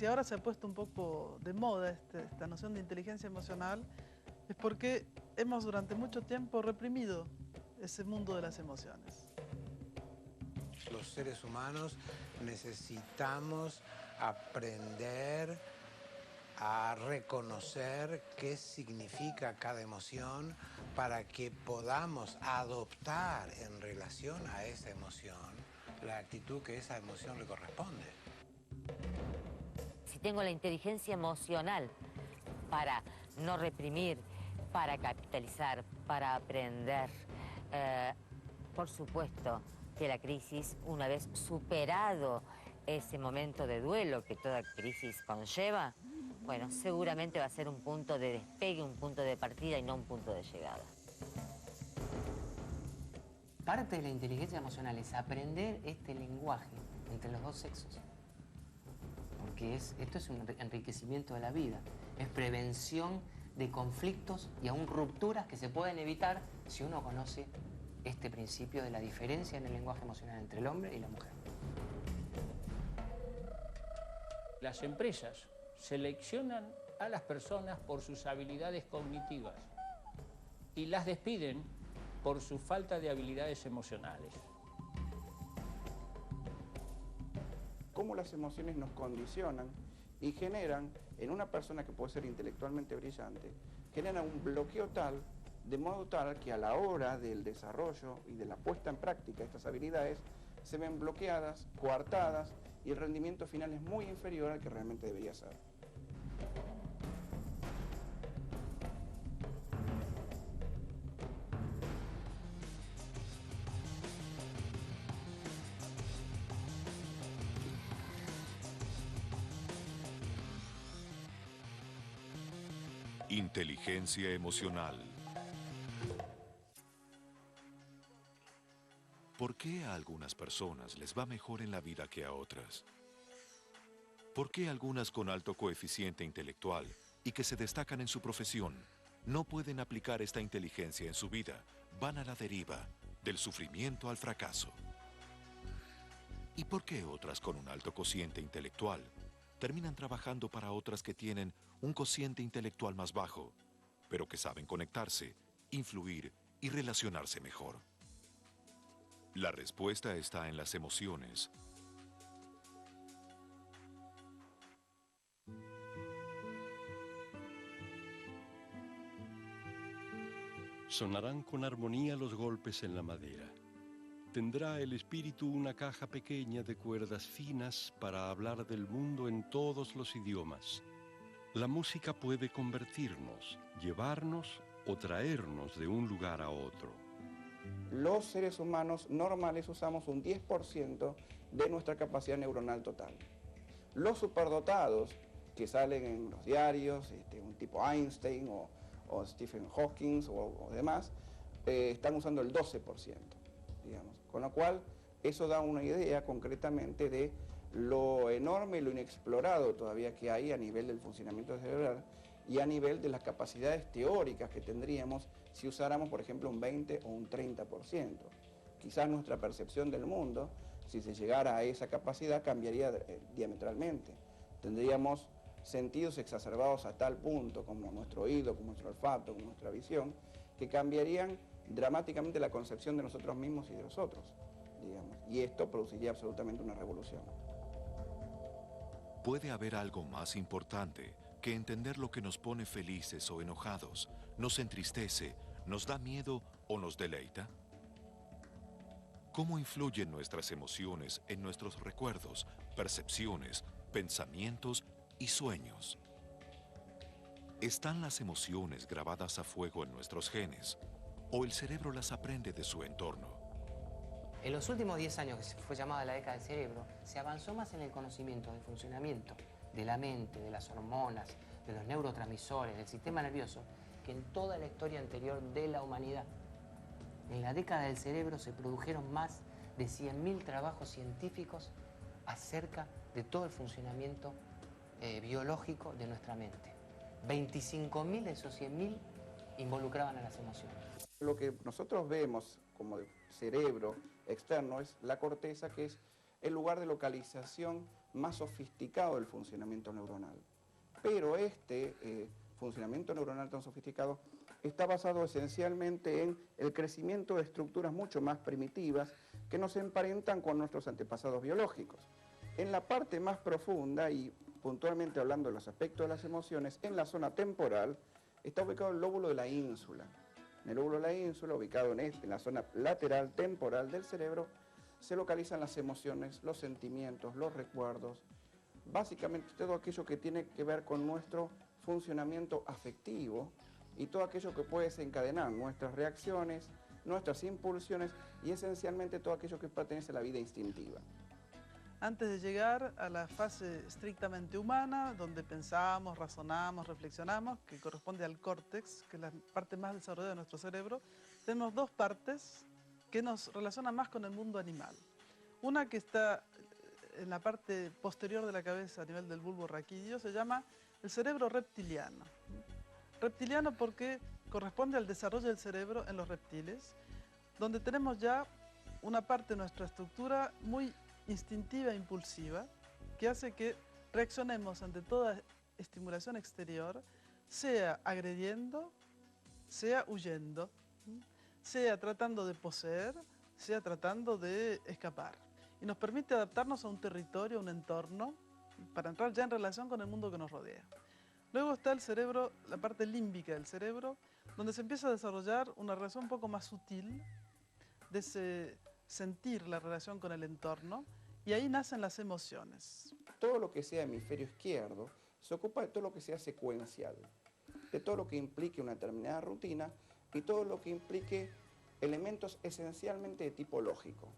si ahora se ha puesto un poco de moda esta noción de inteligencia emocional, es porque hemos durante mucho tiempo reprimido ese mundo de las emociones. Los seres humanos necesitamos aprender a reconocer qué significa cada emoción para que podamos adoptar en relación a esa emoción la actitud que esa emoción le corresponde. Si tengo la inteligencia emocional para no reprimir, para capitalizar, para aprender, por supuesto que la crisis, una vez superado ese momento de duelo que toda crisis conlleva, bueno, seguramente va a ser un punto de despegue, un punto de partida y no un punto de llegada. Parte de la inteligencia emocional es aprender este lenguaje entre los dos sexos. Porque esto es un enriquecimiento de la vida. Es prevención de conflictos y aún rupturas que se pueden evitar si uno conoce este principio de la diferencia en el lenguaje emocional entre el hombre y la mujer. Las empresas seleccionan a las personas por sus habilidades cognitivas y las despiden por su falta de habilidades emocionales. Cómo las emociones nos condicionan y generan en una persona que puede ser intelectualmente brillante, generan un bloqueo tal, de modo tal que a la hora del desarrollo y de la puesta en práctica de estas habilidades se ven bloqueadas, coartadas y el rendimiento final es muy inferior al que realmente debería ser. Inteligencia emocional. ¿Por qué a algunas personas les va mejor en la vida que a otras? ¿Por qué algunas con alto coeficiente intelectual y que se destacan en su profesión no pueden aplicar esta inteligencia en su vida? Van a la deriva, del sufrimiento al fracaso. ¿Y por qué otras con un alto cociente intelectual terminan trabajando para otras que tienen un cociente intelectual más bajo, pero que saben conectarse, influir y relacionarse mejor? La respuesta está en las emociones. Sonarán con armonía los golpes en la madera. Tendrá el espíritu una caja pequeña de cuerdas finas para hablar del mundo en todos los idiomas. La música puede convertirnos, llevarnos o traernos de un lugar a otro. Los seres humanos normales usamos un 10% de nuestra capacidad neuronal total. Los superdotados que salen en los diarios, un tipo Einstein o Stephen Hawking o demás, están usando el 12%, digamos. Con lo cual, eso da una idea concretamente de lo enorme y lo inexplorado todavía que hay a nivel del funcionamiento cerebral y a nivel de las capacidades teóricas que tendríamos si usáramos, por ejemplo, un 20 o un 30%. Quizás nuestra percepción del mundo, si se llegara a esa capacidad, cambiaría diametralmente. Tendríamos sentidos exacerbados a tal punto, como nuestro oído, como nuestro olfato, como nuestra visión, que cambiarían dramáticamente la concepción de nosotros mismos y de los otros, digamos. Y esto produciría absolutamente una revolución. ¿Puede haber algo más importante que entender lo que nos pone felices o enojados, nos entristece, nos da miedo o nos deleita? ¿Cómo influyen nuestras emociones en nuestros recuerdos, percepciones, pensamientos y sueños? ¿Están las emociones grabadas a fuego en nuestros genes o el cerebro las aprende de su entorno? En los últimos 10 años, que se fue llamada la década del cerebro, se avanzó más en el conocimiento del funcionamiento de la mente, de las hormonas, de los neurotransmisores, del sistema nervioso, que en toda la historia anterior de la humanidad. En la década del cerebro se produjeron más de 100.000 trabajos científicos acerca de todo el funcionamiento biológico de nuestra mente. 25.000 de esos 100.000 involucraban a las emociones. Lo que nosotros vemos como cerebro externo es la corteza, que es el lugar de localización más sofisticado del funcionamiento neuronal. Pero este funcionamiento neuronal tan sofisticado está basado esencialmente en el crecimiento de estructuras mucho más primitivas que nos emparentan con nuestros antepasados biológicos. En la parte más profunda, y puntualmente hablando de los aspectos de las emociones, en la zona temporal, está ubicado el lóbulo de la ínsula. En el lóbulo de la ínsula, ubicado en la zona lateral temporal del cerebro, se localizan las emociones, los sentimientos, los recuerdos, básicamente todo aquello que tiene que ver con nuestro funcionamiento afectivo y todo aquello que puede desencadenar nuestras reacciones, nuestras impulsiones y esencialmente todo aquello que pertenece a la vida instintiva. Antes de llegar a la fase estrictamente humana, donde pensamos, razonamos, reflexionamos, que corresponde al córtex, que es la parte más desarrollada de nuestro cerebro, tenemos dos partes que nos relacionan más con el mundo animal. Una que está en la parte posterior de la cabeza, a nivel del bulbo raquídeo, se llama el cerebro reptiliano. Reptiliano porque corresponde al desarrollo del cerebro en los reptiles, donde tenemos ya una parte de nuestra estructura muy instintiva e impulsiva, que hace que reaccionemos ante toda estimulación exterior, sea agrediendo, sea huyendo, sea tratando de poseer, sea tratando de escapar. Y nos permite adaptarnos a un territorio, a un entorno, para entrar ya en relación con el mundo que nos rodea. Luego está el cerebro, la parte límbica del cerebro, donde se empieza a desarrollar una relación un poco más sutil de sentir la relación con el entorno, y ahí nacen las emociones. Todo lo que sea hemisferio izquierdo se ocupa de todo lo que sea secuencial, de todo lo que implique una determinada rutina y todo lo que implique elementos esencialmente de tipo lógico.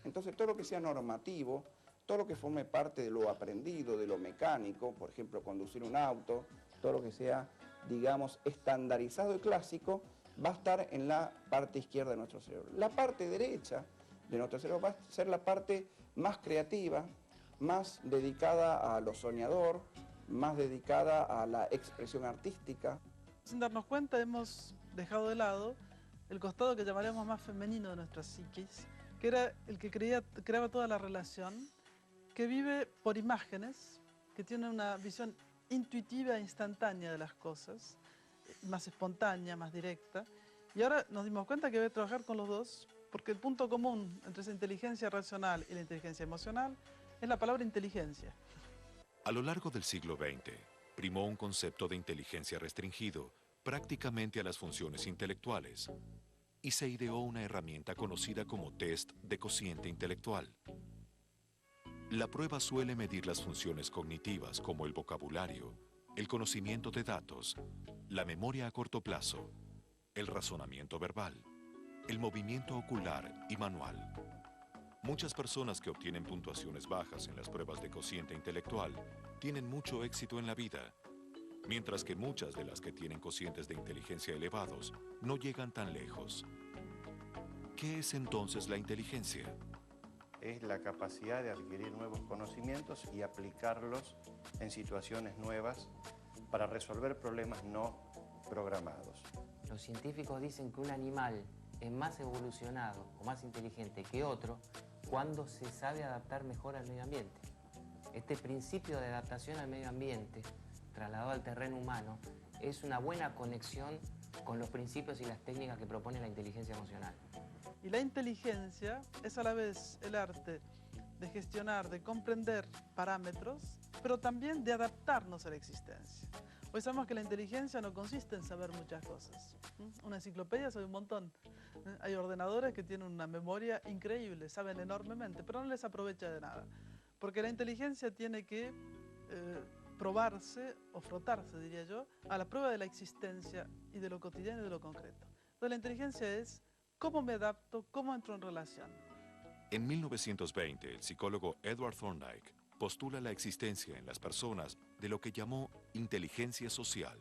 Entonces todo lo que sea normativo, todo lo que forme parte de lo aprendido, de lo mecánico, por ejemplo conducir un auto, todo lo que sea, digamos, estandarizado y clásico, va a estar en la parte izquierda de nuestro cerebro. La parte derecha de nuestro cerebro va a ser la parte más creativa, más dedicada a lo soñador, más dedicada a la expresión artística. Sin darnos cuenta hemos dejado de lado el costado que llamaríamos más femenino de nuestra psiquis, que era el que creaba toda la relación, que vive por imágenes, que tiene una visión intuitiva e instantánea de las cosas, más espontánea, más directa. Y ahora nos dimos cuenta que debe trabajar con los dos, porque el punto común entre esa inteligencia racional y la inteligencia emocional es la palabra inteligencia. A lo largo del siglo XX, primó un concepto de inteligencia restringido prácticamente a las funciones intelectuales y se ideó una herramienta conocida como test de cociente intelectual. La prueba suele medir las funciones cognitivas como el vocabulario, el conocimiento de datos, la memoria a corto plazo, el razonamiento verbal, el movimiento ocular y manual. Muchas personas que obtienen puntuaciones bajas en las pruebas de cociente intelectual tienen mucho éxito en la vida, mientras que muchas de las que tienen cocientes de inteligencia elevados no llegan tan lejos. ¿Qué es entonces la inteligencia? Es la capacidad de adquirir nuevos conocimientos y aplicarlos en situaciones nuevas para resolver problemas no programados. Los científicos dicen que un animal es más evolucionado o más inteligente que otro cuando se sabe adaptar mejor al medio ambiente. Este principio de adaptación al medio ambiente, trasladado al terreno humano, es una buena conexión con los principios y las técnicas que propone la inteligencia emocional. Y la inteligencia es a la vez el arte de gestionar, de comprender parámetros, pero también de adaptarnos a la existencia. Hoy sabemos que la inteligencia no consiste en saber muchas cosas. Una enciclopedia sabe un montón. Hay ordenadores que tienen una memoria increíble, saben enormemente, pero no les aprovecha de nada. Porque la inteligencia tiene que probarse o frotarse, diría yo, a la prueba de la existencia y de lo cotidiano y de lo concreto. Entonces la inteligencia es cómo me adapto, cómo entro en relación. En 1920, el psicólogo Edward Thorndike postula la existencia en las personas de lo que llamó inteligencia social.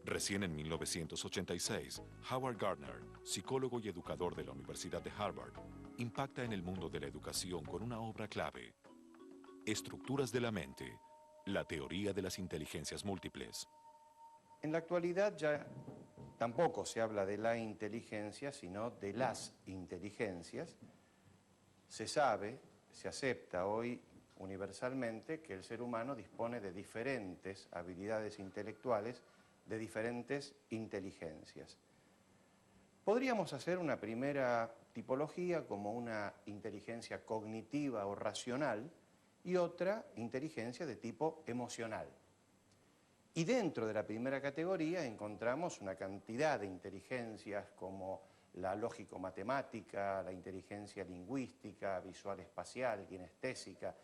Recién en 1986, Howard Gardner, psicólogo y educador de la Universidad de Harvard, impacta en el mundo de la educación con una obra clave, Estructuras de la mente, la teoría de las inteligencias múltiples. En la actualidad ya tampoco se habla de la inteligencia, sino de las inteligencias. Se sabe, se acepta hoy universalmente que el ser humano dispone de diferentes habilidades intelectuales, de diferentes inteligencias. Podríamos hacer una primera tipología como una inteligencia cognitiva o racional y otra inteligencia de tipo emocional. Y dentro de la primera categoría encontramos una cantidad de inteligencias como la lógico-matemática, la inteligencia lingüística, visual-espacial, kinestésica,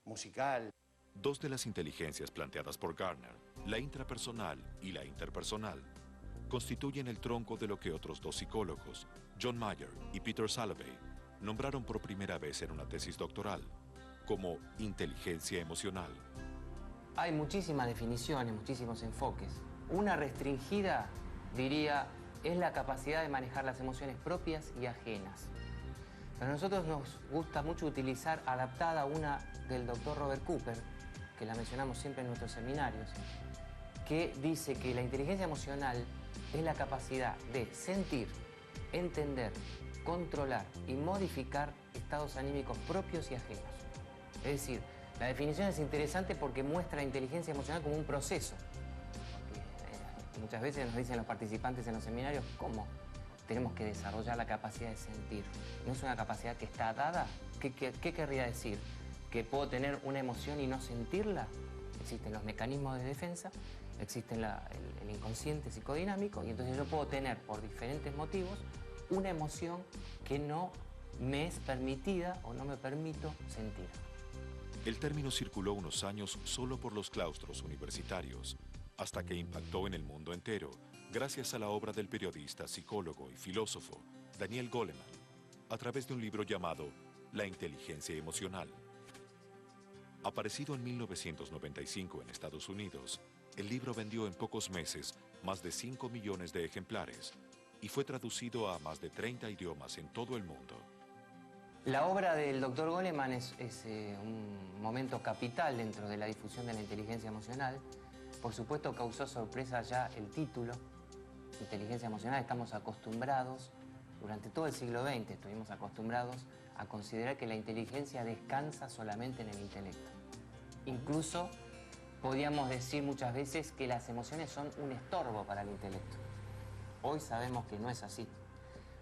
musical. Dos de las inteligencias planteadas por Gardner, la intrapersonal y la interpersonal, constituyen el tronco de lo que otros dos psicólogos, John Mayer y Peter Salovey, nombraron por primera vez en una tesis doctoral como inteligencia emocional. Hay muchísimas definiciones, muchísimos enfoques. Una restringida, diría, es la capacidad de manejar las emociones propias y ajenas. Pero a nosotros nos gusta mucho utilizar adaptada una del doctor Robert Cooper, que la mencionamos siempre en nuestros seminarios, que dice que la inteligencia emocional es la capacidad de sentir, entender, controlar y modificar estados anímicos propios y ajenos. Es decir, la definición es interesante porque muestra la inteligencia emocional como un proceso. Porque, muchas veces nos dicen los participantes en los seminarios cómo tenemos que desarrollar la capacidad de sentir. ¿No es una capacidad que está dada? ¿Qué querría decir? ¿Que puedo tener una emoción y no sentirla? Existen los mecanismos de defensa, existe el inconsciente psicodinámico, y entonces yo puedo tener, por diferentes motivos, una emoción que no me es permitida o no me permito sentir. El término circuló unos años solo por los claustros universitarios, hasta que impactó en el mundo entero, gracias a la obra del periodista, psicólogo y filósofo Daniel Goleman, a través de un libro llamado La inteligencia emocional. Aparecido en 1995 en Estados Unidos, el libro vendió en pocos meses más de 5 millones de ejemplares y fue traducido a más de 30 idiomas en todo el mundo. La obra del doctor Goleman es un momento capital dentro de la difusión de la inteligencia emocional. Por supuesto, causó sorpresa ya el título, inteligencia emocional. Estamos acostumbrados, durante todo el siglo XX estuvimos acostumbrados a considerar que la inteligencia descansa solamente en el intelecto. Incluso podíamos decir muchas veces que las emociones son un estorbo para el intelecto. Hoy sabemos que no es así.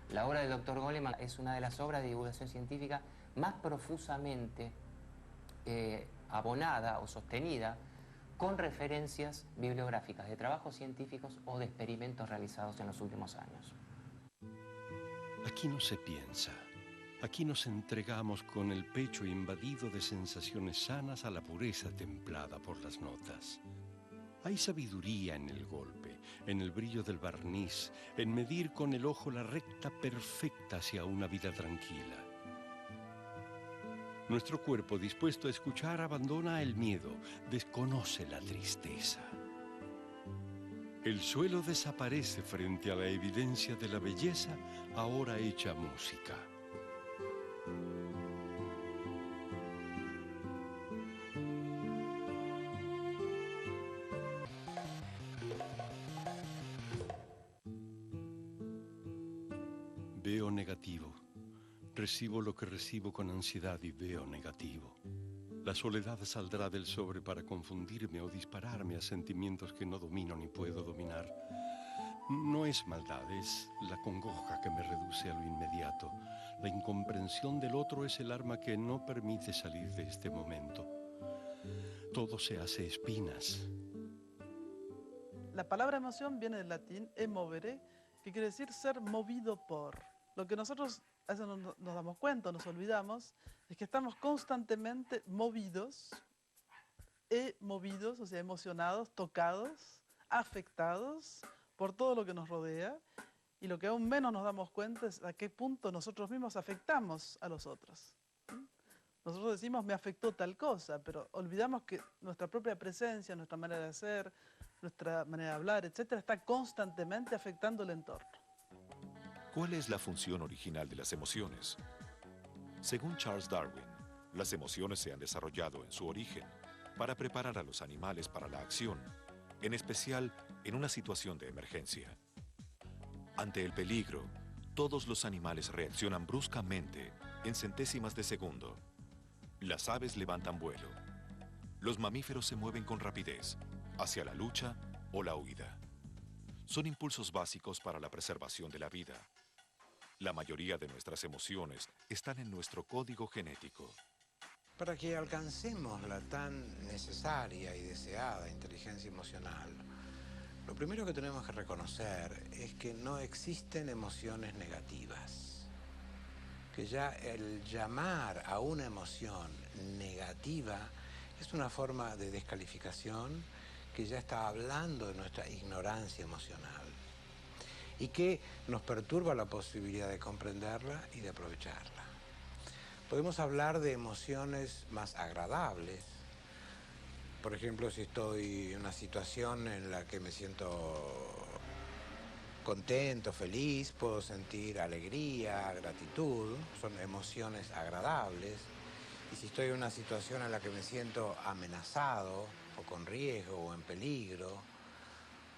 La obra del doctor Goleman es una de las obras de divulgación científica más profusamente abonada o sostenida con referencias bibliográficas de trabajos científicos o de experimentos realizados en los últimos años. Aquí no se piensa. Aquí nos entregamos con el pecho invadido de sensaciones sanas a la pureza templada por las notas. Hay sabiduría en el golpe, en el brillo del barniz, en medir con el ojo la recta perfecta hacia una vida tranquila. Nuestro cuerpo, dispuesto a escuchar, abandona el miedo, desconoce la tristeza. El suelo desaparece frente a la evidencia de la belleza, ahora hecha música. Veo negativo. Recibo lo que recibo con ansiedad y veo negativo. La soledad saldrá del sobre para confundirme o dispararme a sentimientos que no domino ni puedo dominar. No es maldad, es la congoja que me reduce a lo inmediato. La incomprensión del otro es el arma que no permite salir de este momento. Todo se hace espinas. La palabra emoción viene del latín emovere, que quiere decir ser movido por. Lo que nosotros a veces no nos damos cuenta, nos olvidamos, es que estamos constantemente movidos, o sea, emocionados, tocados, afectados por todo lo que nos rodea, y lo que aún menos nos damos cuenta es a qué punto nosotros mismos afectamos a los otros. Nosotros decimos, me afectó tal cosa, pero olvidamos que nuestra propia presencia, nuestra manera de ser, nuestra manera de hablar, etcétera, está constantemente afectando el entorno. ¿Cuál es la función original de las emociones? Según Charles Darwin, las emociones se han desarrollado en su origen para preparar a los animales para la acción, en especial en una situación de emergencia. Ante el peligro, todos los animales reaccionan bruscamente en centésimas de segundo. Las aves levantan vuelo. Los mamíferos se mueven con rapidez, hacia la lucha o la huida. Son impulsos básicos para la preservación de la vida. La mayoría de nuestras emociones están en nuestro código genético. Para que alcancemos la tan necesaria y deseada inteligencia emocional, lo primero que tenemos que reconocer es que no existen emociones negativas. Que ya el llamar a una emoción negativa es una forma de descalificación que ya está hablando de nuestra ignorancia emocional y que nos perturba la posibilidad de comprenderla y de aprovecharla. Podemos hablar de emociones más agradables. Por ejemplo, si estoy en una situación en la que me siento contento, feliz, puedo sentir alegría, gratitud, son emociones agradables. Y si estoy en una situación en la que me siento amenazado, o con riesgo, o en peligro,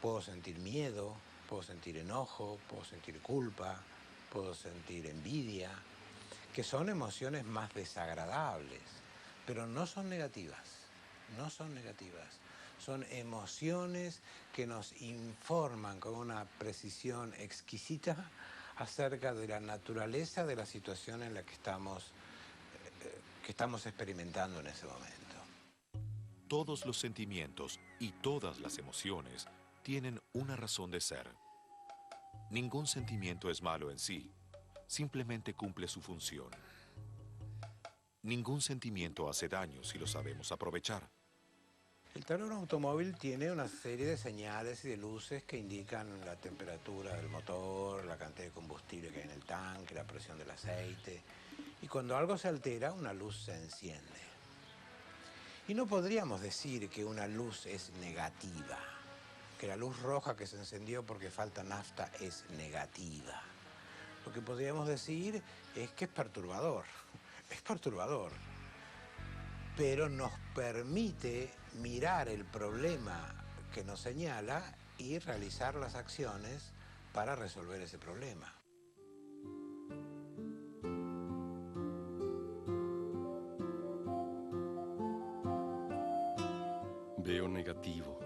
puedo sentir miedo, puedo sentir enojo, puedo sentir culpa, puedo sentir envidia, que son emociones más desagradables, pero no son negativas, no son negativas. Son emociones que nos informan con una precisión exquisita acerca de la naturaleza de la situación en la que estamos experimentando en ese momento. Todos los sentimientos y todas las emociones tienen una razón de ser. Ningún sentimiento es malo en sí, simplemente cumple su función. Ningún sentimiento hace daño si lo sabemos aprovechar. El tablero de un automóvil tiene una serie de señales y de luces que indican la temperatura del motor, la cantidad de combustible que hay en el tanque, la presión del aceite. Y cuando algo se altera, una luz se enciende. Y no podríamos decir que una luz es negativa, que la luz roja que se encendió porque falta nafta es negativa. Lo que podríamos decir es que es perturbador, pero nos permite mirar el problema que nos señala y realizar las acciones para resolver ese problema. Veo negativo.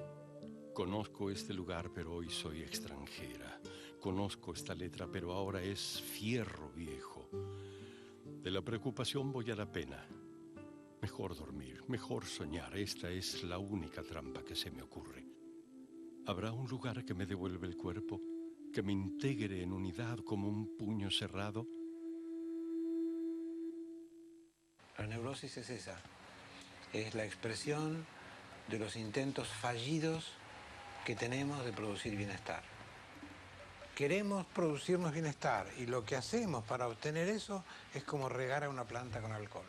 Conozco este lugar, pero hoy soy extranjera. Conozco esta letra, pero ahora es fierro viejo. De la preocupación voy a la pena. Mejor dormir, mejor soñar. Esta es la única trampa que se me ocurre. ¿Habrá un lugar que me devuelva el cuerpo? ¿Que me integre en unidad como un puño cerrado? La neurosis es esa. Es la expresión de los intentos fallidos que tenemos de producir bienestar. Queremos producirnos bienestar y lo que hacemos para obtener eso es como regar a una planta con alcohol.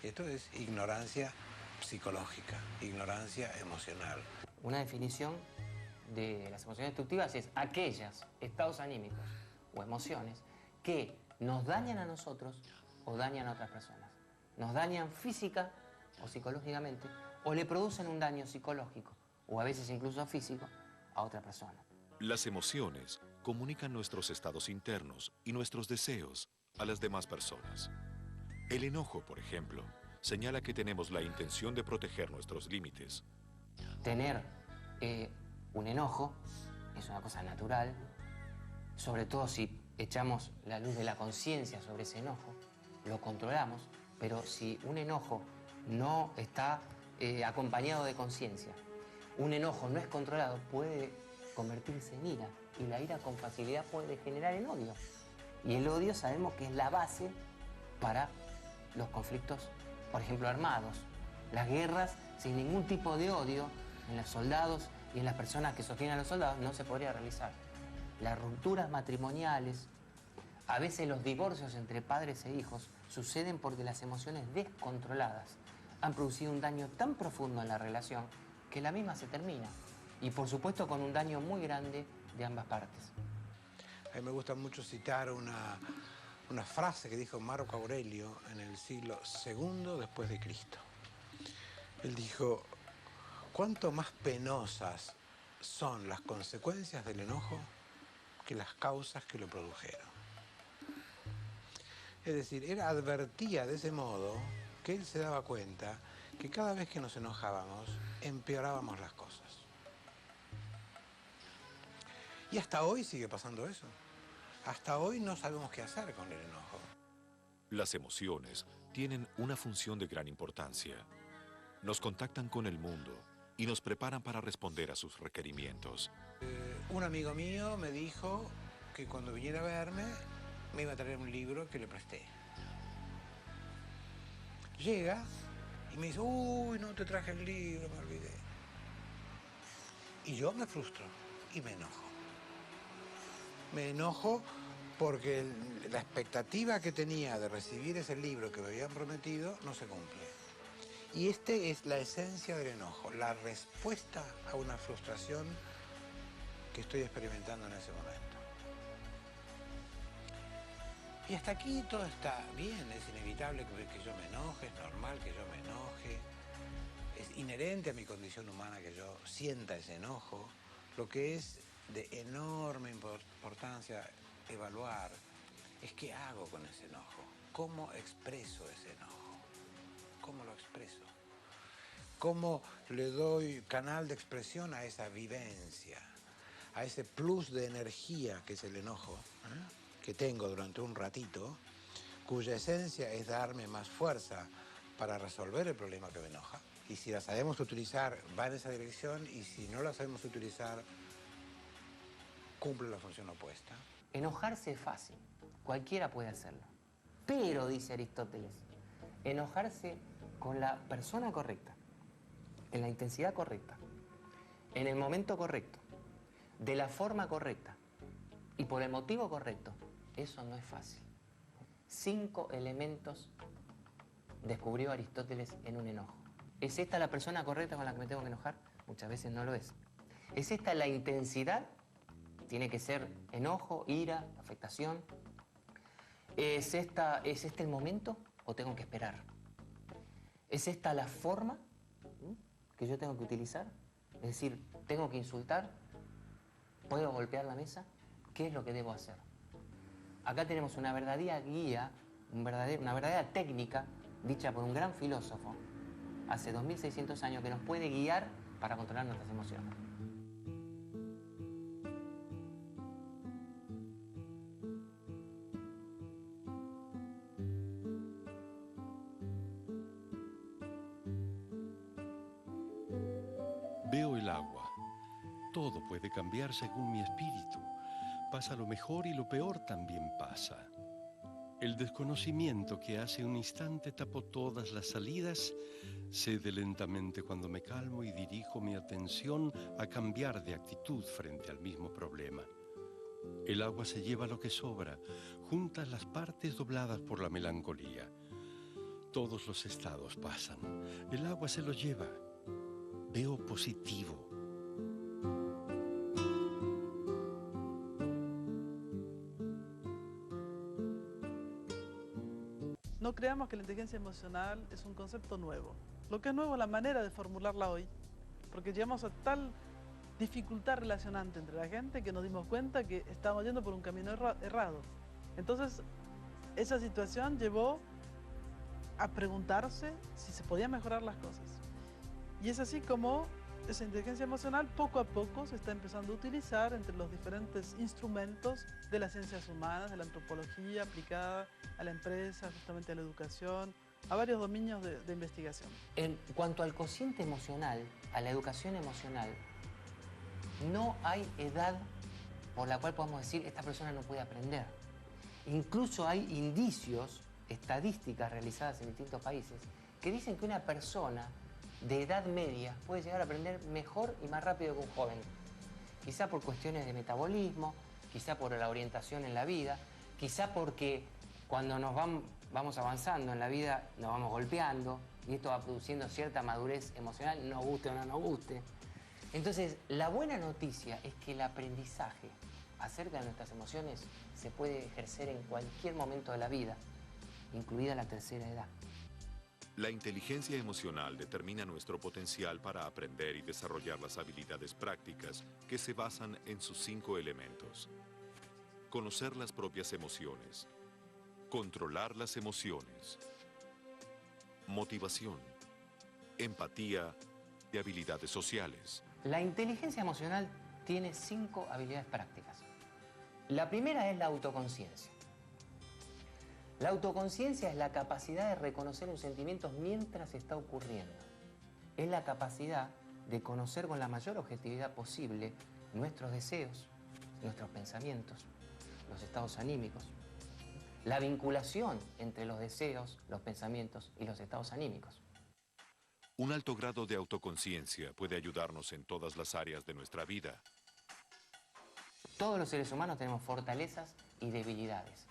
Esto es ignorancia psicológica, ignorancia emocional. Una definición de las emociones destructivas es aquellos estados anímicos o emociones que nos dañan a nosotros o dañan a otras personas. Nos dañan física o psicológicamente o le producen un daño psicológico o a veces incluso físico a otra persona. Las emociones comunican nuestros estados internos y nuestros deseos a las demás personas. El enojo, por ejemplo, señala que tenemos la intención de proteger nuestros límites. Tener un enojo es una cosa natural, sobre todo si echamos la luz de la conciencia sobre ese enojo, lo controlamos, pero si un enojo no está acompañado de conciencia, un enojo no es controlado, puede convertirse en ira, y la ira con facilidad puede degenerar en odio. Y el odio sabemos que es la base para los conflictos, por ejemplo, armados. Las guerras sin ningún tipo de odio en los soldados y en las personas que sostienen a los soldados no se podría realizar. Las rupturas matrimoniales, a veces los divorcios entre padres e hijos, suceden porque las emociones descontroladas han producido un daño tan profundo en la relación que la misma se termina. Y por supuesto con un daño muy grande de ambas partes. A mí me gusta mucho citar una frase que dijo Marco Aurelio en el siglo II después de Cristo. Él dijo: cuánto más penosas son las consecuencias del enojo que las causas que lo produjeron. Es decir, él advertía de ese modo que él se daba cuenta que cada vez que nos enojábamos, empeorábamos las cosas. Y hasta hoy sigue pasando eso. Hasta hoy no sabemos qué hacer con el enojo. Las emociones tienen una función de gran importancia. Nos contactan con el mundo y nos preparan para responder a sus requerimientos. Un amigo mío me dijo que cuando viniera a verme me iba a traer un libro que le presté. Llega y me dice, uy, no te traje el libro, me olvidé. Y yo me frustro y me enojo. Me enojo porque la expectativa que tenía de recibir ese libro que me habían prometido no se cumple. Y esta es la esencia del enojo, la respuesta a una frustración que estoy experimentando en ese momento. Y hasta aquí todo está bien, es inevitable que yo me enoje, es normal que yo me enoje, es inherente a mi condición humana que yo sienta ese enojo. Lo que es de enorme importancia evaluar es qué hago con ese enojo, cómo expreso ese enojo, cómo lo expreso, cómo le doy canal de expresión a esa vivencia, a ese plus de energía que es el enojo, que tengo durante un ratito, cuya esencia es darme más fuerza para resolver el problema que me enoja. Y si la sabemos utilizar, va en esa dirección, y si no la sabemos utilizar, cumple la función opuesta. Enojarse es fácil, cualquiera puede hacerlo. Pero, dice Aristóteles, enojarse con la persona correcta, en la intensidad correcta, en el momento correcto, de la forma correcta y por el motivo correcto, eso no es fácil. 5 elementos descubrió Aristóteles en un enojo. ¿Es esta la persona correcta con la que me tengo que enojar? Muchas veces no lo es. ¿Es esta la intensidad? Tiene que ser enojo, ira, afectación. ¿Es este el momento o tengo que esperar? ¿Es esta la forma que yo tengo que utilizar? Es decir, ¿tengo que insultar? ¿Puedo golpear la mesa? ¿Qué es lo que debo hacer? Acá tenemos una verdadera guía, una verdadera técnica dicha por un gran filósofo hace 2600 años que nos puede guiar para controlar nuestras emociones. Veo el agua. Todo puede cambiar según mi espíritu. Pasa lo mejor y lo peor también pasa. El desconocimiento que hace un instante tapó todas las salidas cede lentamente cuando me calmo y dirijo mi atención a cambiar de actitud frente al mismo problema. El agua se lleva lo que sobra, junta las partes dobladas por la melancolía. Todos los estados pasan. El agua se lo lleva. Veo positivo. No creamos que la inteligencia emocional es un concepto nuevo. Lo que es nuevo es la manera de formularla hoy, porque llegamos a tal dificultad relacionante entre la gente que nos dimos cuenta que estábamos yendo por un camino errado. Entonces, esa situación llevó a preguntarse si se podían mejorar las cosas. Y es así como esa inteligencia emocional poco a poco se está empezando a utilizar entre los diferentes instrumentos de las ciencias humanas, de la antropología aplicada a la empresa, justamente a la educación, a varios dominios de investigación. En cuanto al cociente emocional, a la educación emocional, no hay edad por la cual podamos decir esta persona no puede aprender. Incluso hay indicios, estadísticas realizadas en distintos países, que dicen que una persona de edad media puede llegar a aprender mejor y más rápido que un joven. Quizá por cuestiones de metabolismo, quizá por la orientación en la vida, quizá porque cuando nos vamos avanzando en la vida nos vamos golpeando y esto va produciendo cierta madurez emocional, nos guste o no nos guste. Entonces, la buena noticia es que el aprendizaje acerca de nuestras emociones se puede ejercer en cualquier momento de la vida, incluida la tercera edad. La inteligencia emocional determina nuestro potencial para aprender y desarrollar las habilidades prácticas que se basan en sus 5 elementos. Conocer las propias emociones. Controlar las emociones. motivación, empatía y habilidades sociales. La inteligencia emocional tiene 5 habilidades prácticas. La primera es la autoconciencia. La autoconciencia es la capacidad de reconocer un sentimiento mientras está ocurriendo. Es la capacidad de conocer con la mayor objetividad posible nuestros deseos, nuestros pensamientos, los estados anímicos, la vinculación entre los deseos, los pensamientos y los estados anímicos. Un alto grado de autoconciencia puede ayudarnos en todas las áreas de nuestra vida. Todos los seres humanos tenemos fortalezas y debilidades,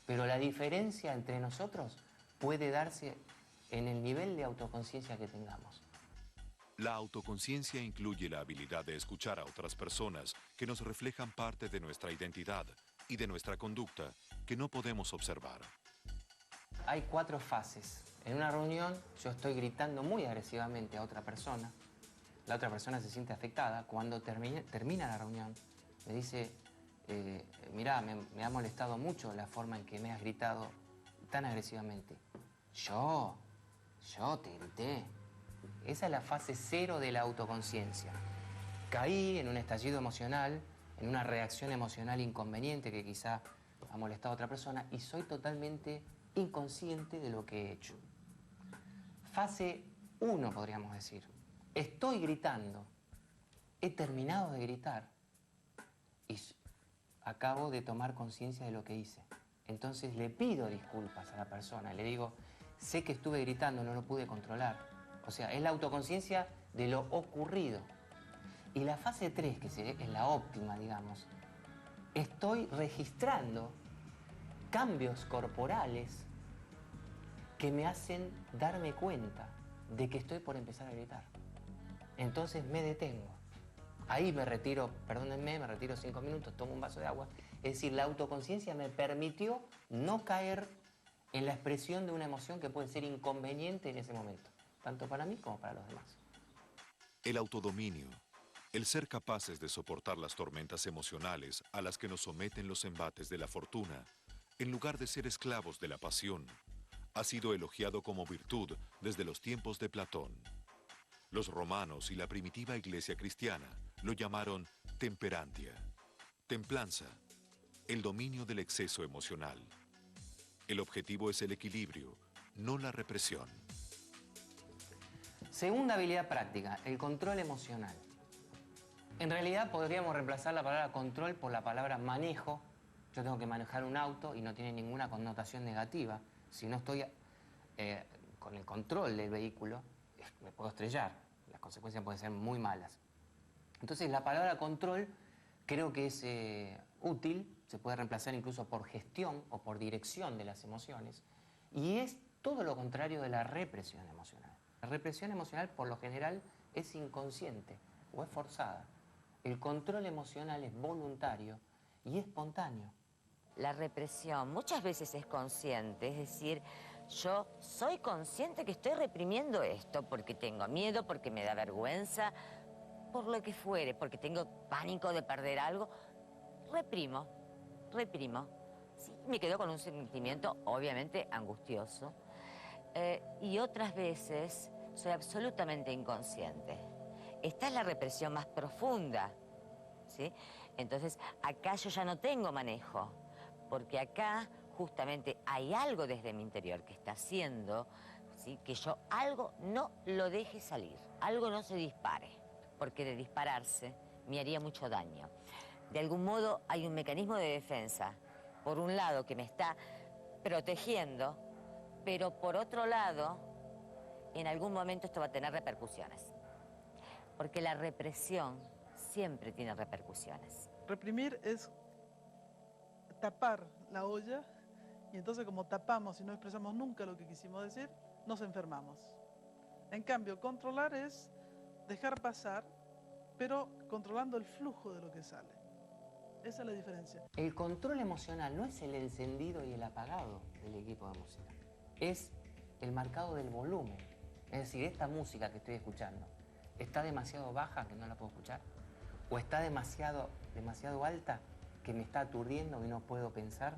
pero la diferencia entre nosotros puede darse en el nivel de autoconciencia que tengamos. La autoconciencia incluye la habilidad de escuchar a otras personas que nos reflejan parte de nuestra identidad y de nuestra conducta que no podemos observar. Hay 4 fases. En una reunión yo estoy gritando muy agresivamente a otra persona. La otra persona se siente afectada. Cuando termina la reunión, me dice, mirá, me ha molestado mucho la forma en que me has gritado tan agresivamente. Yo te grité. Esa es la fase 0 de la autoconciencia. Caí en un estallido emocional, en una reacción emocional inconveniente que quizá ha molestado a otra persona y soy totalmente inconsciente de lo que he hecho. Fase 1, podríamos decir. Estoy gritando. He terminado de gritar y acabo de tomar conciencia de lo que hice. Entonces le pido disculpas a la persona. Le digo, sé que estuve gritando, no lo pude controlar. O sea, es la autoconciencia de lo ocurrido. Y la fase 3, que es la óptima, digamos, estoy registrando cambios corporales que me hacen darme cuenta de que estoy por empezar a gritar. Entonces me detengo. Ahí me retiro, perdónenme, me retiro 5 minutos, tomo un vaso de agua. Es decir, la autoconciencia me permitió no caer en la expresión de una emoción que puede ser inconveniente en ese momento, tanto para mí como para los demás. El autodominio, el ser capaces de soportar las tormentas emocionales a las que nos someten los embates de la fortuna, en lugar de ser esclavos de la pasión, ha sido elogiado como virtud desde los tiempos de Platón. Los romanos y la primitiva iglesia cristiana lo llamaron temperantia, templanza, el dominio del exceso emocional. El objetivo es el equilibrio, no la represión. Segunda habilidad práctica, el control emocional. En realidad podríamos reemplazar la palabra control por la palabra manejo. Yo tengo que manejar un auto y no tiene ninguna connotación negativa. Si no estoy con el control del vehículo, me puedo estrellar. Las consecuencias pueden ser muy malas. Entonces la palabra control creo que es útil, se puede reemplazar incluso por gestión o por dirección de las emociones, y es todo lo contrario de la represión emocional. La represión emocional por lo general es inconsciente o es forzada. El control emocional es voluntario y espontáneo. La represión muchas veces es consciente, es decir, yo soy consciente que estoy reprimiendo esto porque tengo miedo, porque me da vergüenza, por lo que fuere, porque tengo pánico de perder algo. Reprimo. Sí, me quedo con un sentimiento obviamente angustioso. Y otras veces soy absolutamente inconsciente. Esta es la represión más profunda, ¿sí? Entonces, acá yo ya no tengo manejo, porque acá justamente hay algo desde mi interior que está haciendo, ¿sí?, que yo algo no lo deje salir, algo no se dispare, porque de dispararse me haría mucho daño. De algún modo hay un mecanismo de defensa, por un lado que me está protegiendo, pero por otro lado, en algún momento esto va a tener repercusiones, porque la represión siempre tiene repercusiones. Reprimir es tapar la olla, y entonces como tapamos y no expresamos nunca lo que quisimos decir, nos enfermamos. En cambio, controlar es dejar pasar, pero controlando el flujo de lo que sale. Esa es la diferencia. El control emocional no es el encendido y el apagado del equipo de música, es el marcado del volumen. Es decir, esta música que estoy escuchando, ¿está demasiado baja que no la puedo escuchar? ¿O está demasiado alta que me está aturdiendo y no puedo pensar?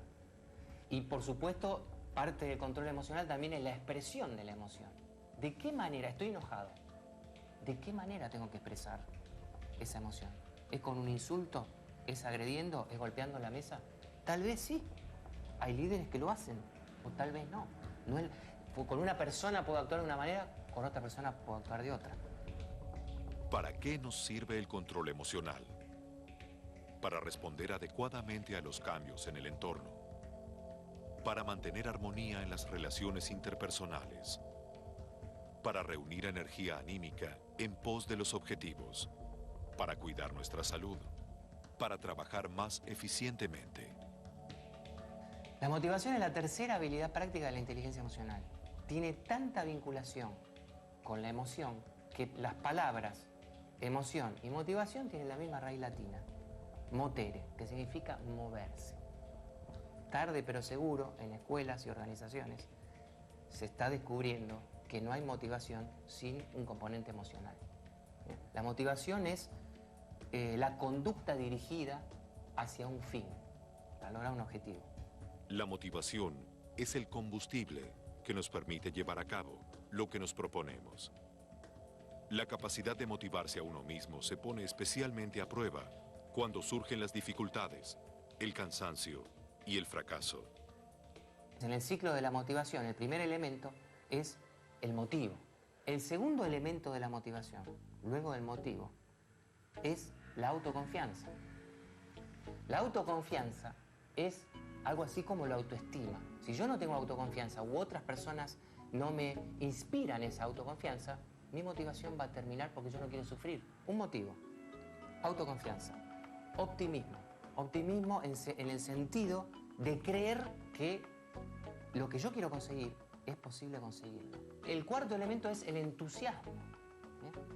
Y por supuesto, parte del control emocional también es la expresión de la emoción. ¿De qué manera estoy enojado? ¿De qué manera tengo que expresar esa emoción? ¿Es con un insulto? ¿Es agrediendo? ¿Es golpeando la mesa? Tal vez sí. Hay líderes que lo hacen, o tal vez no. Con una persona puedo actuar de una manera, con otra persona puedo actuar de otra. ¿Para qué nos sirve el control emocional? Para responder adecuadamente a los cambios en el entorno. Para mantener armonía en las relaciones interpersonales. Para reunir energía anímica en pos de los objetivos. Para cuidar nuestra salud. Para trabajar más eficientemente. La motivación es la tercera habilidad práctica de la inteligencia emocional. Tiene tanta vinculación con la emoción que las palabras emoción y motivación tienen la misma raíz latina. Motere, que significa moverse. Tarde pero seguro, en escuelas y organizaciones, se está descubriendo que no hay motivación sin un componente emocional. La motivación es la conducta dirigida hacia un fin, para lograr un objetivo. La motivación es el combustible que nos permite llevar a cabo lo que nos proponemos. La capacidad de motivarse a uno mismo se pone especialmente a prueba cuando surgen las dificultades, el cansancio y el fracaso. En el ciclo de la motivación, el primer elemento es el motivo. El segundo elemento de la motivación, luego del motivo, es la autoconfianza. La autoconfianza es algo así como la autoestima. Si yo no tengo autoconfianza u otras personas no me inspiran esa autoconfianza, mi motivación va a terminar porque yo no quiero sufrir. Un motivo, autoconfianza, optimismo. Optimismo en el sentido de creer que lo que yo quiero conseguir es posible conseguirlo. El cuarto elemento es el entusiasmo.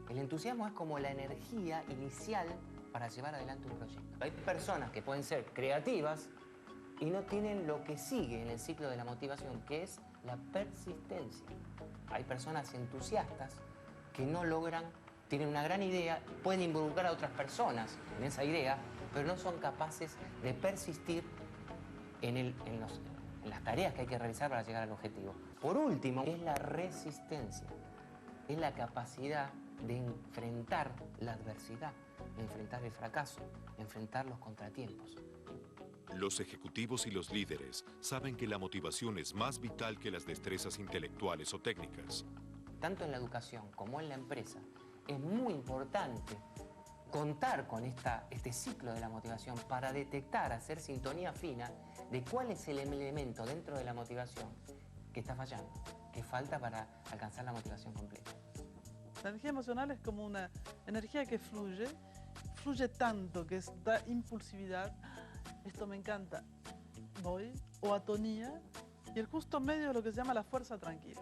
El entusiasmo es como la energía inicial para llevar adelante un proyecto. Hay personas que pueden ser creativas y no tienen lo que sigue en el ciclo de la motivación, que es la persistencia. Hay personas entusiastas que no logran, tienen una gran idea, pueden involucrar a otras personas en esa idea, pero no son capaces de persistir en las tareas que hay que realizar para llegar al objetivo. Por último, es la resistencia. Es la capacidad de enfrentar la adversidad, de enfrentar el fracaso, de enfrentar los contratiempos. Los ejecutivos y los líderes saben que la motivación es más vital que las destrezas intelectuales o técnicas. Tanto en la educación como en la empresa, es muy importante contar con este ciclo de la motivación para detectar, hacer sintonía fina de cuál es el elemento dentro de la motivación que está fallando, que falta para alcanzar la motivación completa. La energía emocional es como una energía que fluye tanto que da impulsividad. Esto me encanta, voy, o atonía, y el justo medio es lo que se llama la fuerza tranquila.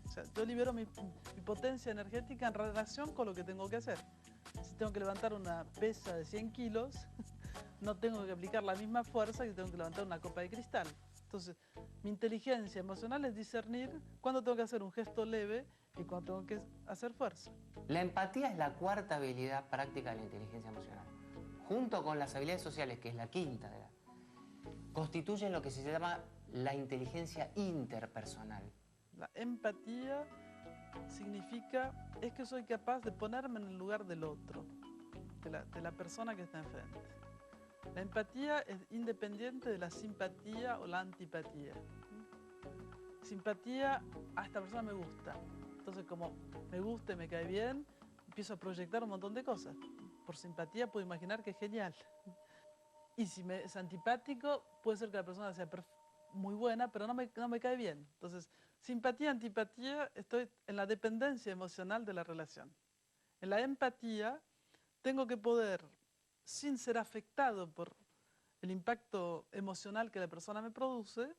O sea, yo libero mi potencia energética en relación con lo que tengo que hacer. Si tengo que levantar una pesa de 100 kilos, no tengo que aplicar la misma fuerza que si tengo que levantar una copa de cristal. Entonces, mi inteligencia emocional es discernir cuándo tengo que hacer un gesto leve y cuándo tengo que hacer fuerza. La empatía es la cuarta habilidad práctica de la inteligencia emocional. Junto con las habilidades sociales, que es la quinta, constituyen lo que se llama la inteligencia interpersonal. La empatía significa es que soy capaz de ponerme en el lugar del otro, de la persona que está enfrente. La empatía es independiente de la simpatía o la antipatía. Simpatía, a esta persona me gusta. Entonces, como me gusta y me cae bien, empiezo a proyectar un montón de cosas. Por simpatía puedo imaginar que es genial. Y si es antipático, puede ser que la persona sea muy buena, pero no me cae bien. Entonces, simpatía, antipatía, estoy en la dependencia emocional de la relación. En la empatía, tengo que poder, sin ser afectado por el impacto emocional que la persona me produce,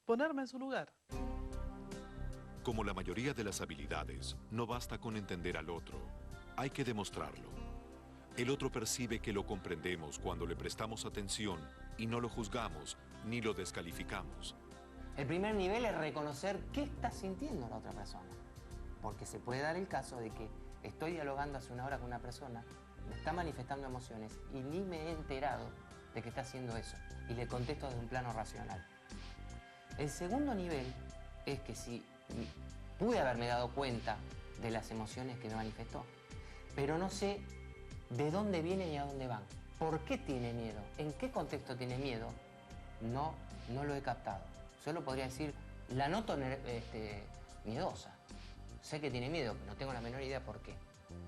ponerme en su lugar. Como la mayoría de las habilidades, no basta con entender al otro, hay que demostrarlo. El otro percibe que lo comprendemos cuando le prestamos atención y no lo juzgamos ni lo descalificamos. El primer nivel es reconocer qué está sintiendo la otra persona. Porque se puede dar el caso de que estoy dialogando hace una hora con una persona, me está manifestando emociones y ni me he enterado de que está haciendo eso. Y le contesto desde un plano racional. El segundo nivel es que si pude haberme dado cuenta de las emociones que me manifestó, pero no sé de dónde vienen y a dónde van. ¿Por qué tiene miedo? ¿En qué contexto tiene miedo? No lo he captado. Solo podría decir, la noto miedosa. Sé que tiene miedo, pero no tengo la menor idea por qué.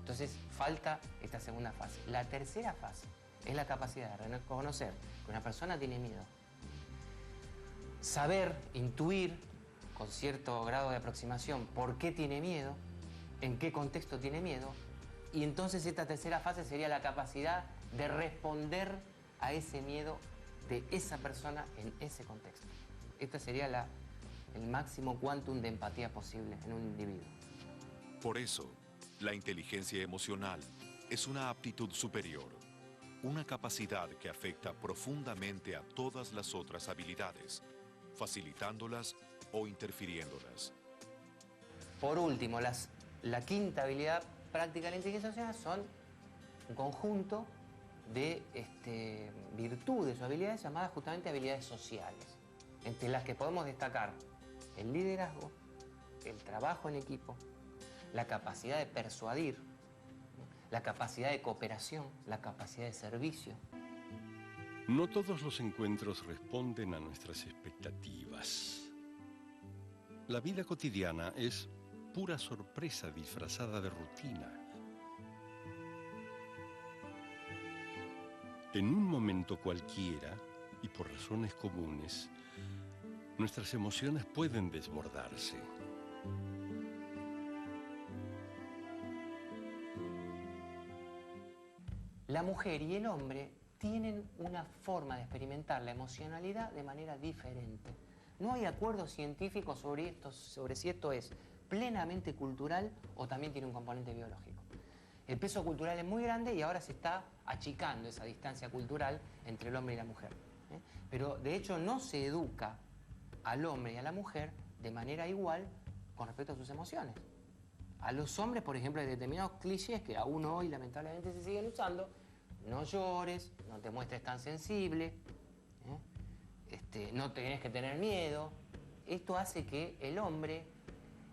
Entonces falta esta segunda fase. La tercera fase es la capacidad de reconocer que una persona tiene miedo. Saber, intuir con cierto grado de aproximación por qué tiene miedo, en qué contexto tiene miedo, y entonces esta tercera fase sería la capacidad de responder a ese miedo de esa persona en ese contexto. Este sería el máximo quantum de empatía posible en un individuo. Por eso, la inteligencia emocional es una aptitud superior, una capacidad que afecta profundamente a todas las otras habilidades, facilitándolas o interfiriéndolas. Por último, la quinta habilidad práctica de la inteligencia emocional son un conjunto de virtudes o habilidades llamadas justamente habilidades sociales, entre las que podemos destacar el liderazgo, el trabajo en equipo, la capacidad de persuadir, la capacidad de cooperación, la capacidad de servicio. No todos los encuentros responden a nuestras expectativas. La vida cotidiana es pura sorpresa disfrazada de rutina. En un momento cualquiera, y por razones comunes, nuestras emociones pueden desbordarse. La mujer y el hombre tienen una forma de experimentar la emocionalidad de manera diferente. No hay acuerdo científico sobre si esto es plenamente cultural o también tiene un componente biológico. El peso cultural es muy grande y ahora se está achicando esa distancia cultural entre el hombre y la mujer. Pero de hecho no se educa al hombre y a la mujer de manera igual con respecto a sus emociones. A los hombres, por ejemplo, hay determinados clichés que aún hoy lamentablemente se siguen usando. No llores, no te muestres tan sensible, no tenés que tener miedo. Esto hace que el hombre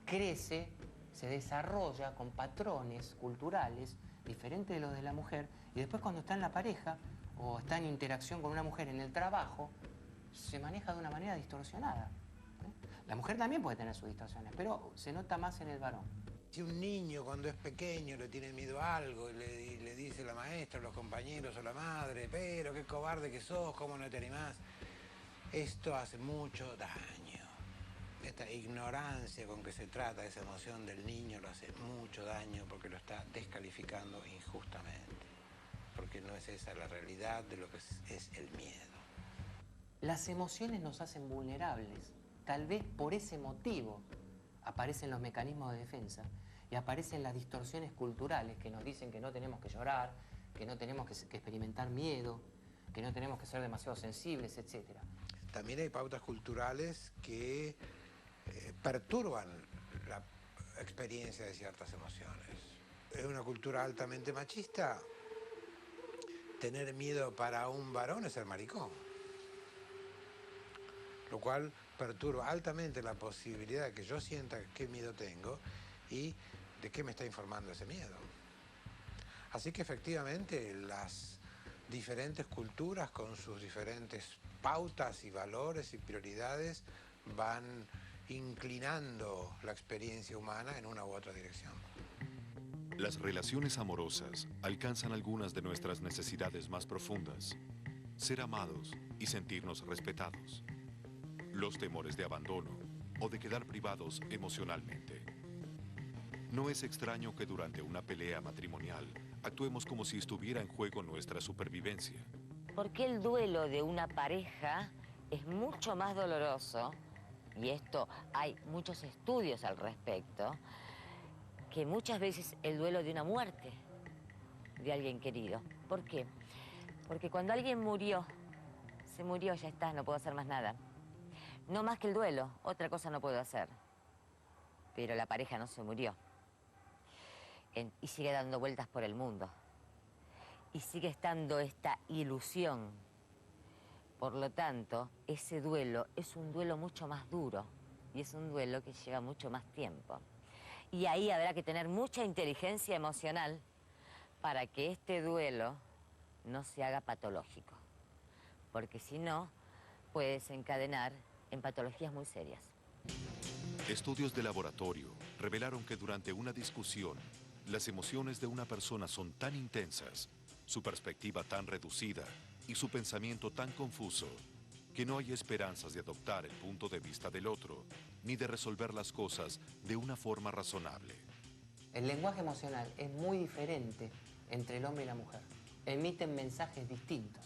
crece, se desarrolla con patrones culturales diferentes de los de la mujer, y después cuando está en la pareja o está en interacción con una mujer en el trabajo, se maneja de una manera distorsionada. La mujer también puede tener sus distorsiones, pero se nota más en el varón. Si un niño cuando es pequeño le tiene miedo a algo y le dice la maestra, los compañeros o la madre, pero qué cobarde que sos, cómo no te animás, esto hace mucho daño. Esta ignorancia con que se trata esa emoción del niño lo hace mucho daño porque lo está descalificando injustamente, porque no es esa la realidad de lo que es el miedo. Las emociones nos hacen vulnerables. Tal vez por ese motivo aparecen los mecanismos de defensa y aparecen las distorsiones culturales que nos dicen que no tenemos que llorar, que no tenemos que experimentar miedo, que no tenemos que ser demasiado sensibles, etc. También hay pautas culturales que perturban la experiencia de ciertas emociones. En una cultura altamente machista, tener miedo para un varón es ser maricón, lo cual perturba altamente la posibilidad de que yo sienta qué miedo tengo y de qué me está informando ese miedo. Así que efectivamente las diferentes culturas con sus diferentes pautas y valores y prioridades van inclinando la experiencia humana en una u otra dirección. Las relaciones amorosas alcanzan algunas de nuestras necesidades más profundas: ser amados y sentirnos respetados. Los temores de abandono o de quedar privados emocionalmente. No es extraño que durante una pelea matrimonial actuemos como si estuviera en juego nuestra supervivencia. Porque el duelo de una pareja es mucho más doloroso, y esto hay muchos estudios al respecto, que muchas veces el duelo de una muerte de alguien querido. ¿Por qué? Porque cuando alguien murió, se murió, ya está, no puedo hacer más nada. No más que el duelo, otra cosa no puedo hacer. Pero la pareja no se murió. Y sigue dando vueltas por el mundo. Y sigue estando esta ilusión. Por lo tanto, ese duelo es un duelo mucho más duro. y es un duelo que lleva mucho más tiempo. Y ahí habrá que tener mucha inteligencia emocional para que este duelo no se haga patológico, porque si no, puede desencadenar en patologías muy serias. Estudios de laboratorio revelaron que durante una discusión, las emociones de una persona son tan intensas, su perspectiva tan reducida y su pensamiento tan confuso, que no hay esperanzas de adoptar el punto de vista del otro, ni de resolver las cosas de una forma razonable. El lenguaje emocional es muy diferente entre el hombre y la mujer. Emiten mensajes distintos.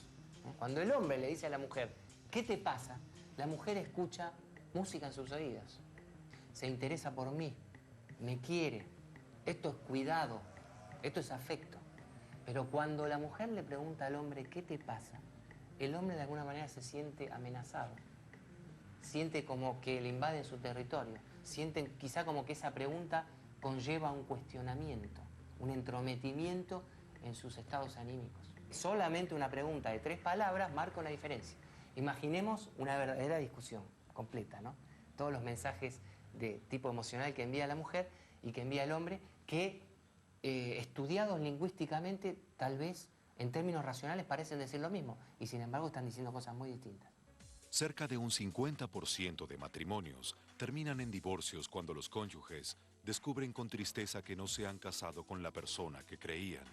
Cuando el hombre le dice a la mujer, ¿qué te pasa?, la mujer escucha música en sus oídos. Se interesa por mí, me quiere. Esto es cuidado, esto es afecto. Pero cuando la mujer le pregunta al hombre, ¿qué te pasa?, el hombre de alguna manera se siente amenazado. Siente como que le invaden su territorio. Siente quizá como que esa pregunta conlleva un cuestionamiento, un entrometimiento en sus estados anímicos. Solamente una pregunta de 3 palabras marca una diferencia. Imaginemos una verdadera discusión completa, ¿no? Todos los mensajes de tipo emocional que envía la mujer y que envía el hombre, que estudiados lingüísticamente, tal vez en términos racionales parecen decir lo mismo, y sin embargo están diciendo cosas muy distintas. Cerca de un 50% de matrimonios terminan en divorcios cuando los cónyuges descubren con tristeza que no se han casado con la persona que creían.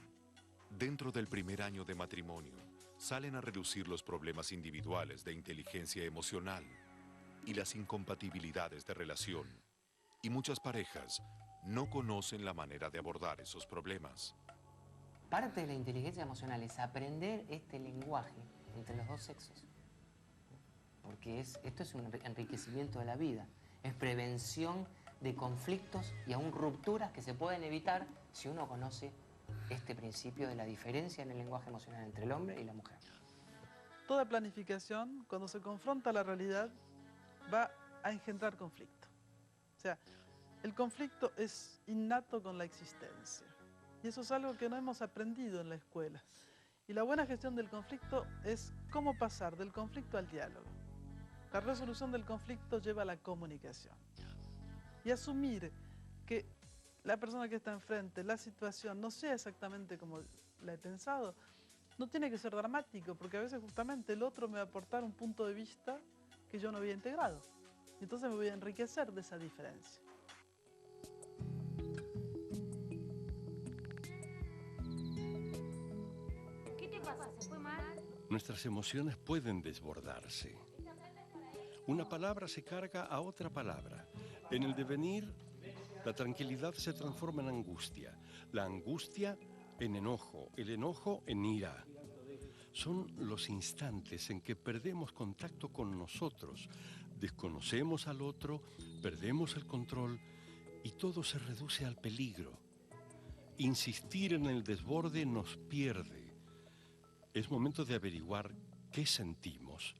Dentro del primer año de matrimonio, salen a reducir los problemas individuales de inteligencia emocional y las incompatibilidades de relación. Y muchas parejas no conocen la manera de abordar esos problemas. Parte de la inteligencia emocional es aprender este lenguaje entre los dos sexos. Porque esto es un enriquecimiento de la vida. Es prevención de conflictos y aún rupturas que se pueden evitar si uno conoce este principio de la diferencia en el lenguaje emocional entre el hombre y la mujer. Toda planificación, cuando se confronta a la realidad, va a engendrar conflicto. O sea, el conflicto es innato con la existencia. Y eso es algo que no hemos aprendido en la escuela. Y la buena gestión del conflicto es cómo pasar del conflicto al diálogo. La resolución del conflicto lleva a la comunicación. Y asumir que la persona que está enfrente, la situación, no sea exactamente como la he pensado, no tiene que ser dramático, porque a veces justamente el otro me va a aportar un punto de vista que yo no había integrado. Y entonces me voy a enriquecer de esa diferencia. ¿Qué te pasa? ¿Se fue mal? Nuestras emociones pueden desbordarse. Una palabra se carga a otra palabra. En el devenir, la tranquilidad se transforma en angustia, la angustia en enojo, el enojo en ira. Son los instantes en que perdemos contacto con nosotros, desconocemos al otro, perdemos el control y todo se reduce al peligro. Insistir en el desborde nos pierde. Es momento de averiguar qué sentimos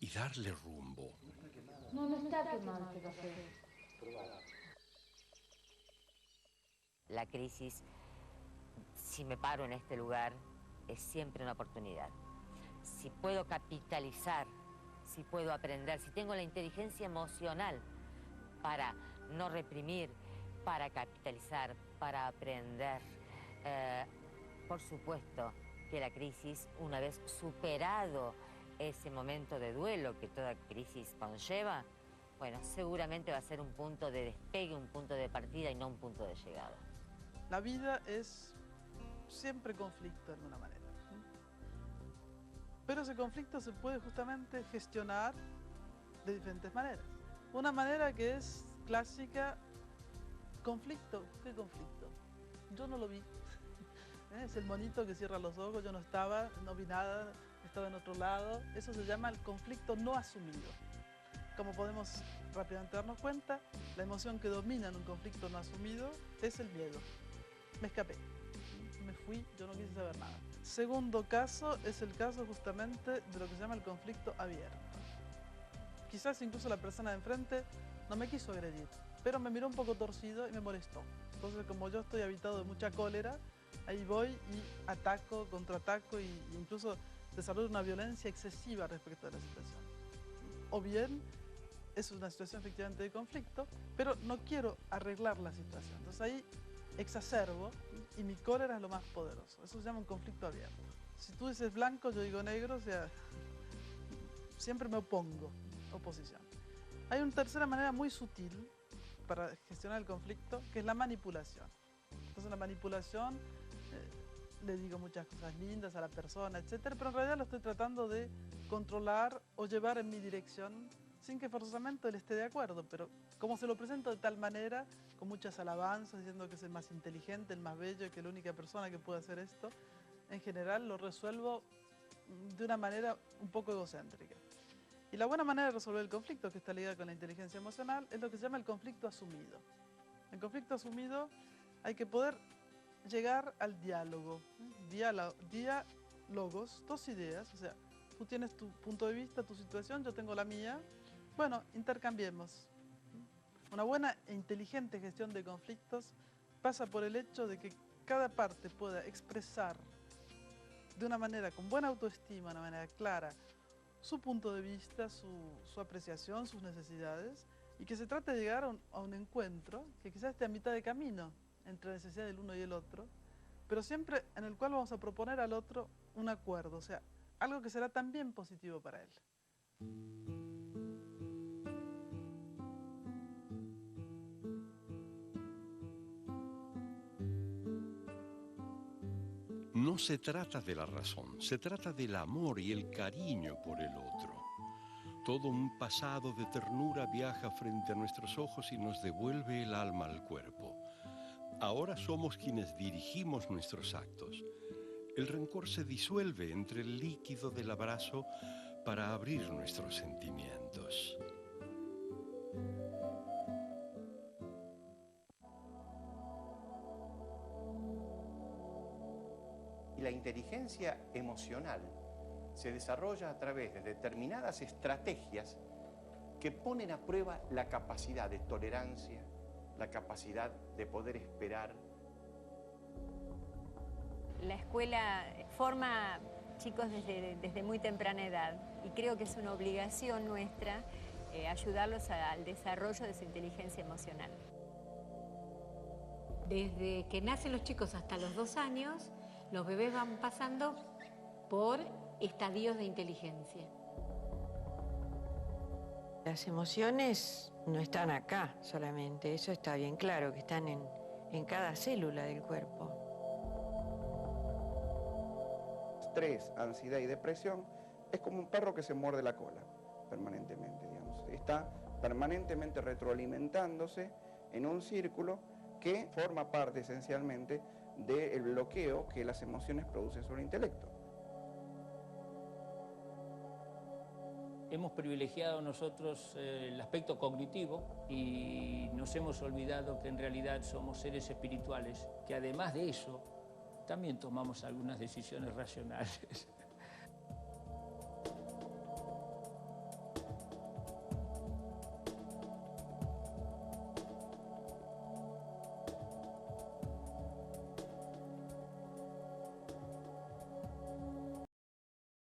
y darle rumbo. No está quemado este café. La crisis, si me paro en este lugar, es siempre una oportunidad. Si puedo capitalizar, si puedo aprender, si tengo la inteligencia emocional para no reprimir, para capitalizar, para aprender, por supuesto que la crisis, una vez superado ese momento de duelo que toda crisis conlleva, bueno, seguramente va a ser un punto de despegue, un punto de partida y no un punto de llegada. La vida es siempre conflicto de alguna manera. Pero ese conflicto se puede justamente gestionar de diferentes maneras. Una manera que es clásica, conflicto. ¿Qué conflicto? Yo no lo vi. Es el monito que cierra los ojos, yo no estaba, no vi nada, estaba en otro lado. Eso se llama el conflicto no asumido. Como podemos rápidamente darnos cuenta, la emoción que domina en un conflicto no asumido es el miedo. Me escapé, me fui, yo no quise saber nada. Segundo caso es el caso justamente de lo que se llama el conflicto abierto. Quizás incluso la persona de enfrente no me quiso agredir, pero me miró un poco torcido y me molestó. Entonces, como yo estoy habitado de mucha cólera, ahí voy y ataco, contraataco e incluso desarrollo una violencia excesiva respecto a la situación. O bien, es una situación efectivamente de conflicto, pero no quiero arreglar la situación. Entonces ahí exacerbo y mi cólera es lo más poderoso. Eso se llama un conflicto abierto. Si tú dices blanco, yo digo negro, o sea, siempre me opongo, oposición. Hay una tercera manera muy sutil para gestionar el conflicto, que es la manipulación. Entonces la manipulación, le digo muchas cosas lindas a la persona, etcétera, pero en realidad lo estoy tratando de controlar o llevar en mi dirección sin que forzosamente él esté de acuerdo, pero como se lo presento de tal manera, con muchas alabanzas, diciendo que es el más inteligente, el más bello, que es la única persona que puede hacer esto, en general lo resuelvo de una manera un poco egocéntrica. Y la buena manera de resolver el conflicto, que está ligada con la inteligencia emocional, es lo que se llama el conflicto asumido. En conflicto asumido hay que poder llegar al diálogo. Diálogos, dos ideas, o sea, tú tienes tu punto de vista, tu situación, yo tengo la mía. Bueno, intercambiemos. Una buena e inteligente gestión de conflictos pasa por el hecho de que cada parte pueda expresar de una manera con buena autoestima, de una manera clara, su punto de vista, su apreciación, sus necesidades, y que se trate de llegar a un encuentro que quizás esté a mitad de camino entre la necesidad del uno y el otro, pero siempre en el cual vamos a proponer al otro un acuerdo, o sea, algo que será también positivo para él. No se trata de la razón, se trata del amor y el cariño por el otro. Todo un pasado de ternura viaja frente a nuestros ojos y nos devuelve el alma al cuerpo. Ahora somos quienes dirigimos nuestros actos. El rencor se disuelve entre el líquido del abrazo para abrir nuestros sentimientos. Y la inteligencia emocional se desarrolla a través de determinadas estrategias que ponen a prueba la capacidad de tolerancia, la capacidad de poder esperar. La escuela forma chicos desde muy temprana edad y creo que es una obligación nuestra ayudarlos al desarrollo de su inteligencia emocional. Desde que nacen los chicos hasta los 2 años, los bebés van pasando por estadios de inteligencia. Las emociones no están acá solamente, eso está bien claro, que están en cada célula del cuerpo. Estrés, ansiedad y depresión es como un perro que se muerde la cola permanentemente, digamos. Está permanentemente retroalimentándose en un círculo que forma parte esencialmente del bloqueo que las emociones producen sobre el intelecto. Hemos privilegiado nosotros el aspecto cognitivo y nos hemos olvidado que en realidad somos seres espirituales, que además de eso también tomamos algunas decisiones racionales.